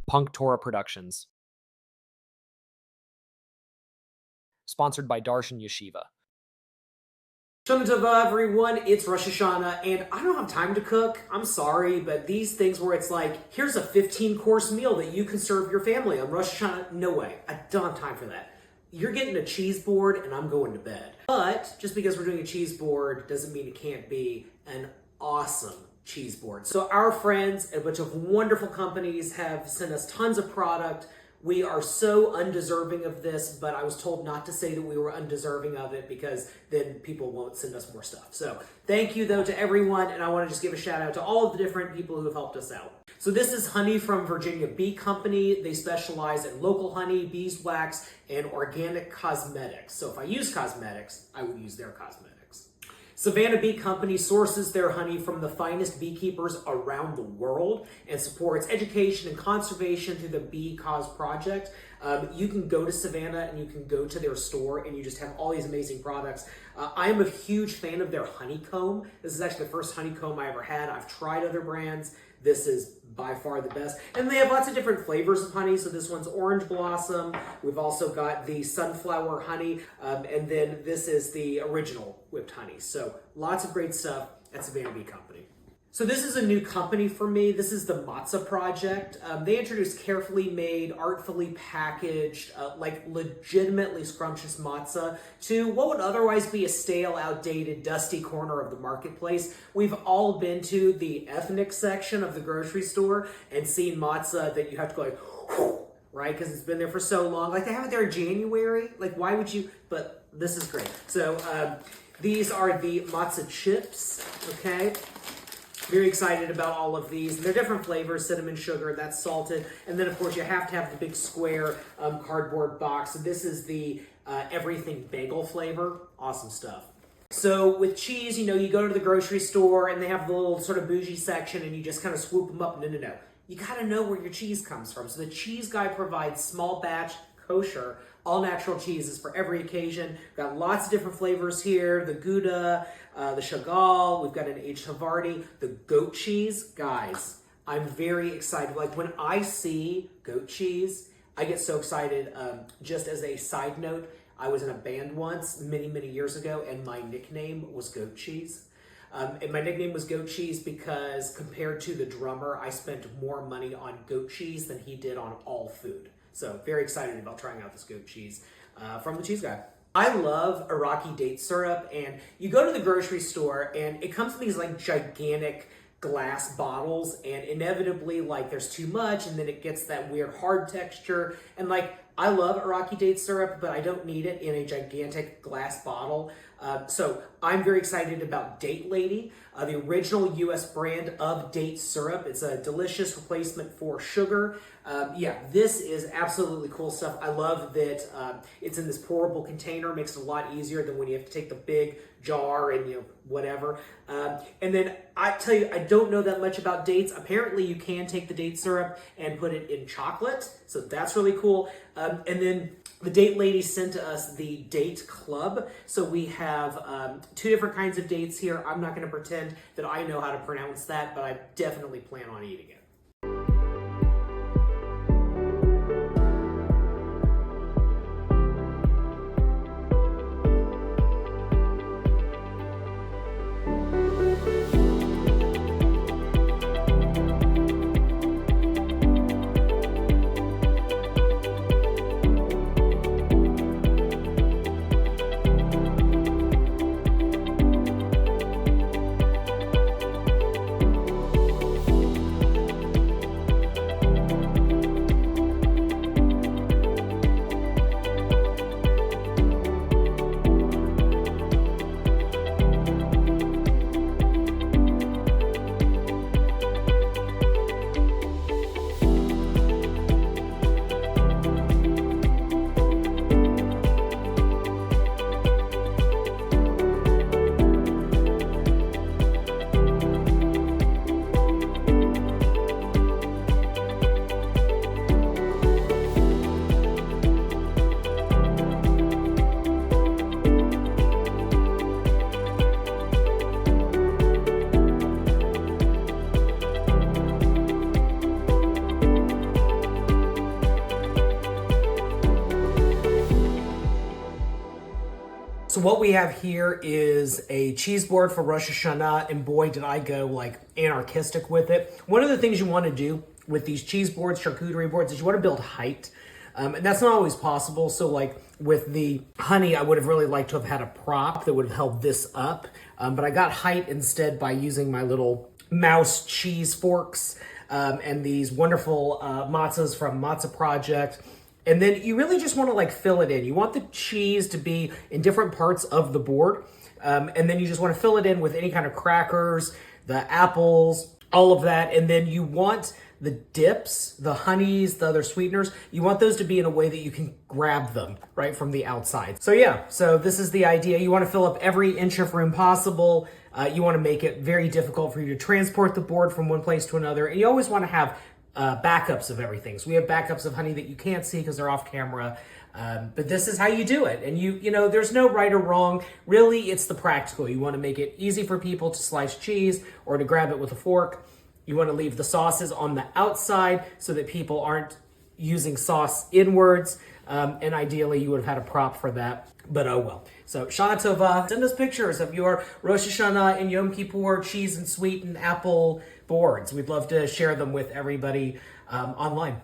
Punktorah Productions. Sponsored by Darshan Yeshiva. Shalom Tova, everyone. It's Rosh Hashanah, and I don't have time to cook. I'm sorry, but these things where it's like, here's a 15-course meal that you can serve your family on Rosh Hashanah, no way. I don't have time for that. You're getting a cheese board, and I'm going to bed. But just because we're doing a cheese board doesn't mean it can't be an awesome cheese board. So our friends at a bunch of wonderful companies have sent us tons of product. We are so undeserving of this, but I was told not to say that we were undeserving of it because then people won't send us more stuff. So thank you though to everyone, and I want to just give a shout out to all of the different people who have helped us out. So this is honey from Virginia Bee Company. They specialize in local honey, beeswax, and organic cosmetics. So if I use cosmetics, I would use their cosmetics. Savannah Bee Company sources their honey from the finest beekeepers around the world and supports education and conservation through the Bee Cause Project. You can go to Savannah and you can go to their store and you just have all these amazing products. I am a huge fan of their honeycomb. This is actually the first honeycomb I ever had. I've tried other brands. This is by far the best. And they have lots of different flavors of honey. So this one's orange blossom. We've also got the sunflower honey. And then this is the original whipped honey. So lots of great stuff at Savannah Bee Company. So this is a new company for me. This is the Matzah Project. They introduced carefully made, artfully packaged, like legitimately scrumptious matzah to what would otherwise be a stale, outdated, dusty corner of the marketplace. We've all been to the ethnic section of the grocery store and seen matzah that you have to go like, whew, right? Because it's been there for so long. Like they have it there in January. Like why would you? But this is great. So these are the matzah chips, okay? Very excited about all of these. They're different flavors, cinnamon, sugar, that's salted. And then, of course, you have to have the big square cardboard box. So this is the everything bagel flavor. Awesome stuff. So with cheese, you know, you go to the grocery store and they have the little sort of bougie section and you just kind of swoop them up. No. You got to know where your cheese comes from. So the cheese guy provides small batch, kosher, all natural cheeses for every occasion. We've got lots of different flavors here. The Gouda, the Chagall, we've got an aged Havarti, the goat cheese. Guys, I'm very excited. Like when I see goat cheese, I get so excited. Just as a side note, I was in a band once many, many years ago and my nickname was Goat Cheese. And my nickname was Goat Cheese because compared to the drummer, I spent more money on goat cheese than he did on all food. So very excited about trying out this goat cheese from the cheese guy. I love Iraqi date syrup, and you go to the grocery store and it comes in these like gigantic glass bottles, and inevitably like there's too much and then it gets that weird hard texture. And like I love Iraqi date syrup, but I don't need it in a gigantic glass bottle. So I'm very excited about Date Lady, the original US brand of date syrup. It's a delicious replacement for sugar. Yeah, this is absolutely cool stuff. I love that it's in this pourable container. Makes it a lot easier than when you have to take the big jar and whatever. And then I tell you, I don't know that much about dates. Apparently you can take the date syrup and put it in chocolate. So that's really cool. And then the Date Lady sent us the Date Club. So we have two different kinds of dates here. I'm not going to pretend that I know how to pronounce that, but I definitely plan on eating it. what we have here is a cheese board for Rosh Hashanah, and boy, did I go like anarchistic with it. One of the things you want to do with these cheese boards, charcuterie boards, is you want to build height. And that's not always possible. So like with the honey, I would have really liked to have had a prop that would have held this up. But I got height instead by using my little mouse cheese forks and these wonderful matzahs from Matzah Project. And then you really just want to like fill it in. You want the cheese to be in different parts of the board. And then you just want to fill it in with any kind of crackers, the apples, all of that. And then you want the dips, the honeys, the other sweeteners, you want those to be in a way that you can grab them right from the outside. So yeah, so this is the idea. You want to fill up every inch of room possible. You want to make it very difficult for you to transport the board from one place to another. And you always want to have backups of everything. So we have backups of honey that you can't see because they're off camera. But this is how you do it. And you know, there's no right or wrong. Really, it's the practical. You want to make it easy for people to slice cheese or to grab it with a fork. You want to leave the sauces on the outside so that people aren't using sauce inwards. And ideally, you would have had a prop for that. But oh well. So, Shana Tova, send us pictures of your Rosh Hashanah and Yom Kippur cheese and sweet and apple boards. We'd love to share them with everybody online.